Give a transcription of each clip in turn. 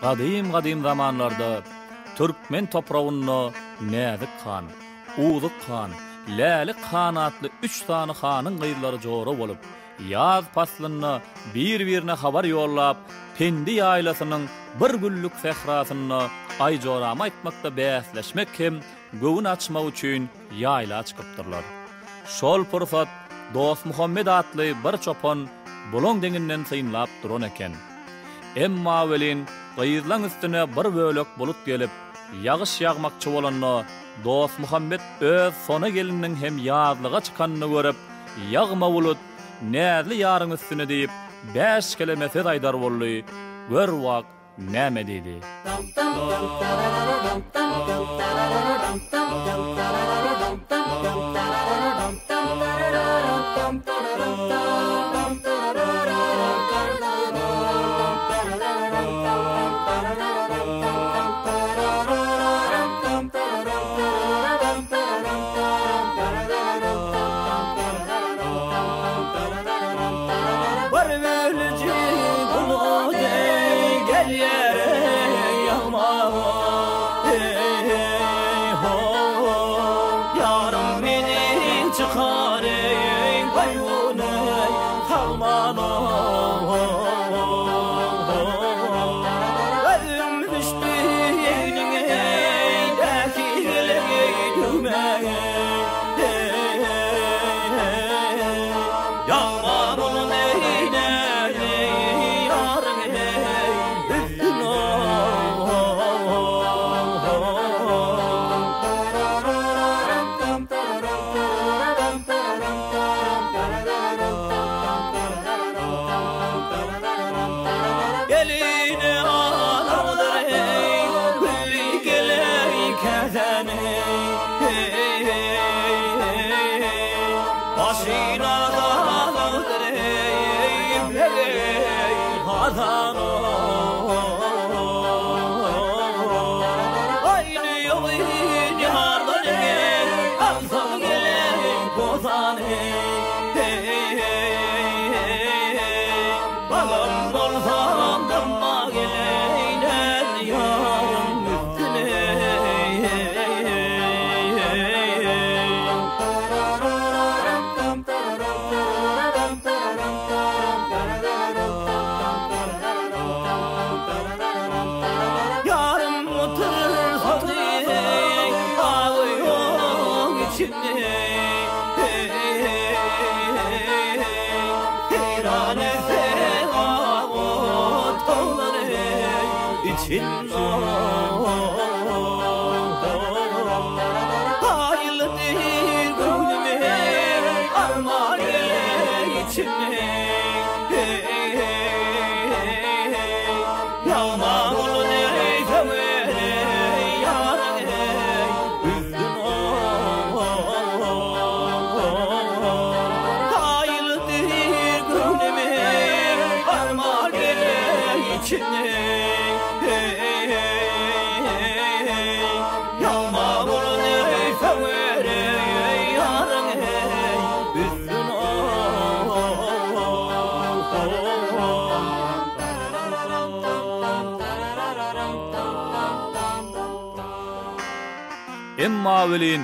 Gadym zamanlarda Türkmen toprağynda Näzik han, Uğduk han, Lälik han atly 3 tany hanyň gyrlary jora bolup, ýaz paslyna bir-birine habar ýollap, Pendi ýaýlasynyň bir günlük sehrasyna aýjorama aýtmakda bäsleşmek hem göwün açmak üçin ýaýla çykypdyrlar. Şol pursat Dost Muhammed atly bir çopon buloň deňinden syňlap duran eken. Emma welin gyýyzlaň üstüne bir bölek bulut gelip, ýagyş ýagmakçy bolanda Dost Muhammed öz sona geliniň hem ýazlyga çykanyny görüp, ýagma bulut näzli ýaryň üstüne diýip 5 kelime söz aýdar boldy. Gör wak näme dedi. Emma welin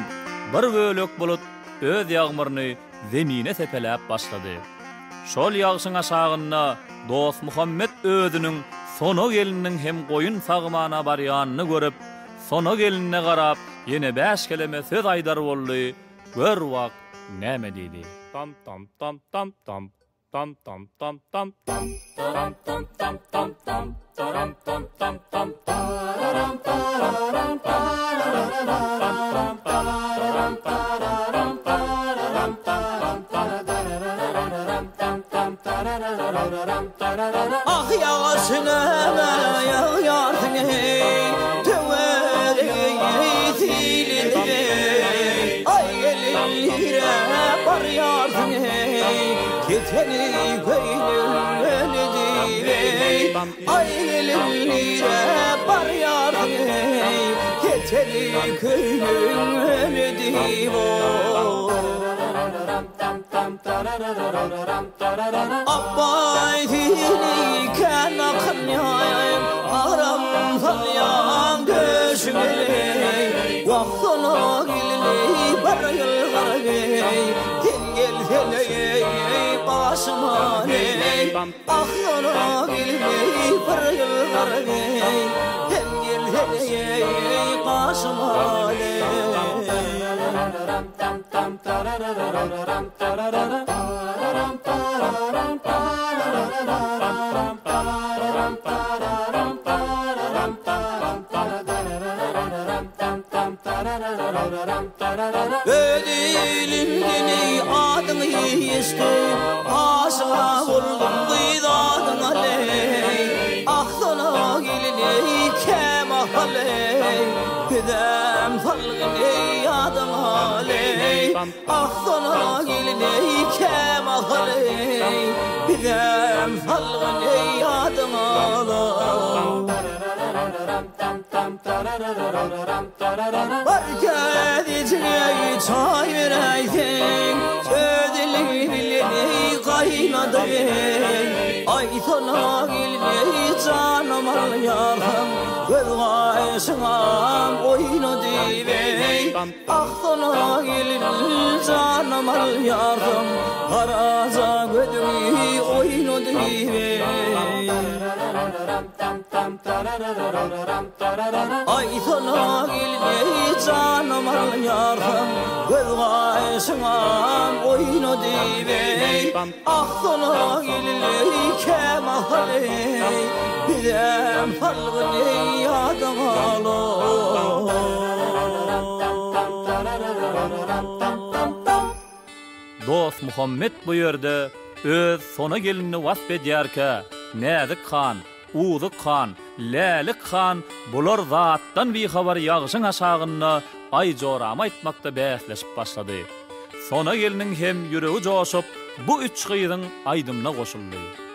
bir bölek bulut öz ýagmyryny zemine sepeläp başlady. Şol ýagşyň aşagyna Dost Muhammed özüniň sona geliniň hem goýun sagmana barýanyny görüp, sona gelinine garap ýene 5 kelime söz aýdar boldy. Gör wak näme dedi. Tam tam tam tam tam tam tam tam tam tam tam tam tam tam tam tam tam tam tam Ah yağışına yağardın ey tüveri tilinde ay elilire bar yardın ey keteni gönül ölüdü ay elilire bar yardın ey keteni gönül ölüdü Abbay dini kana kanyayım aram başıma ey aklına bilmey bir yıllar ey hem gel hele başıma ey Ödülümdeni adını yeste Aşığa oldum gıydadına ley Aklına gelini kemah ley Güdem falgını adıma ley Aklına gelini kemah ley Güdem falgını adıma ley Barkat içine çay vereydin Ödeli bileni kaynadı Ay sana gelini canım al yarım Göz başına oynadı Ah sana gelini canım al yarım Karaca gödümü oynadı Ay sana gelini canım al yarım Göz başına oynadı Ah sana gelini kemah Bilem falgını yadım Dost Muhammed bu yerde öz sona gelinini vasf edýärke Näzik Xan, Uzyk Xan, Lälik Xan bular zatdan bir habar ýagşyň aşagyna ay jorama aýtmakda bäsleşip başlady. Sona geliniň hem ýüregi joşup bu üç gyýdyň aýdymyna goşuldy.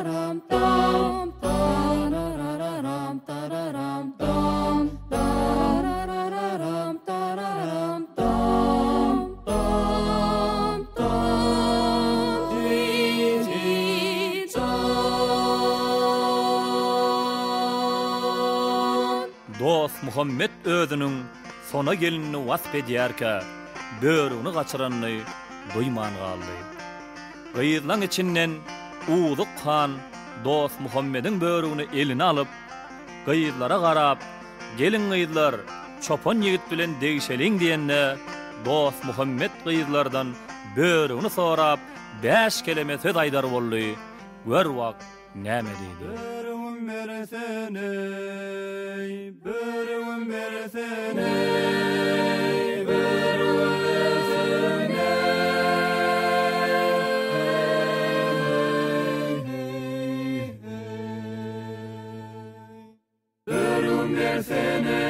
Ram dost Muhammed özünün sona gelinini wasp edýärkä, böwrüni gaçyranyny duýman galdy. Gyýyzlaň içinden Uzuk Kan dost Muhammedin böwrüni eline alyp, gyýyzlara garap, "Gelin gyýyzlar, çopon ýigit bilen degişeliň" diýende, dost Muhammed gyýyzlardan böwrüni sorap 5 kelime söz aýdar boldy. Gör wagt näme diýdi? Böwrüň bersene, böwrüň bersene, böwrüň bersene. Böwrüň bersene,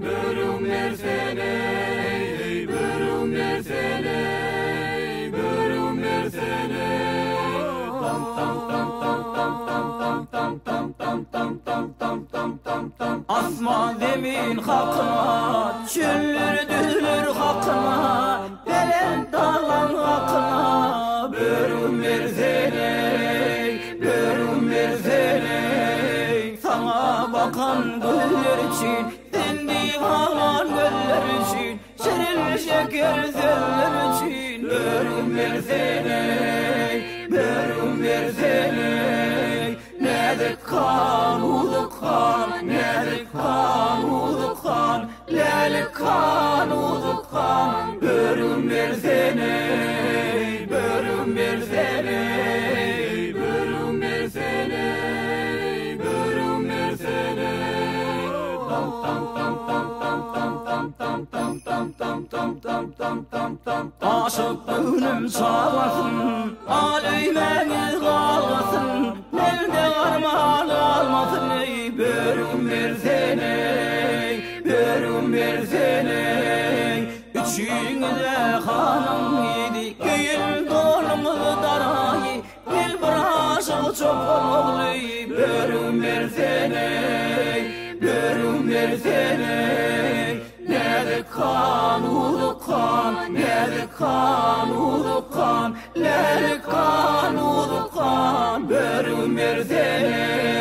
böwrüň bersene, böwrüň bersene, böwrüň bersene. Tam tam tam tam tam tam tam tam tam tam tam tam tam tam. Asman zemin hakkına, çöller düzülür hakkına, delen dağlan hakkına. Böwrüň bersene, böwrüň bersene. Sana bakan gözler için, sen divan gözler için, şerir şeker zeller için. Böwrüň bersene, böwrüň bersene. Näde kan, uzuk kan, näde kan, uzuk kan, läli kan, uzuk kan. Böwrüň bersene, böwrüň bersene, böwrüň bersene, böwrüň bersene. Tam tam tam tam tam tam tam tam tam tam tam tam tam tam tam tam. Aşık gönlüm çağlasın, aleymeğiz kalmasın, elde armağan almasın. Böwrüň bersene, böwrüň bersene. Üçüňize hanım idi, göýül dolumuz darayy, el bir aşyk çopon ogly. Böwrüň bersene, böwrüň bersene. Näde kan, uzuk kan, näde kan, uzuk kan, läli kan, uzuk kan. Böwrüň bersene.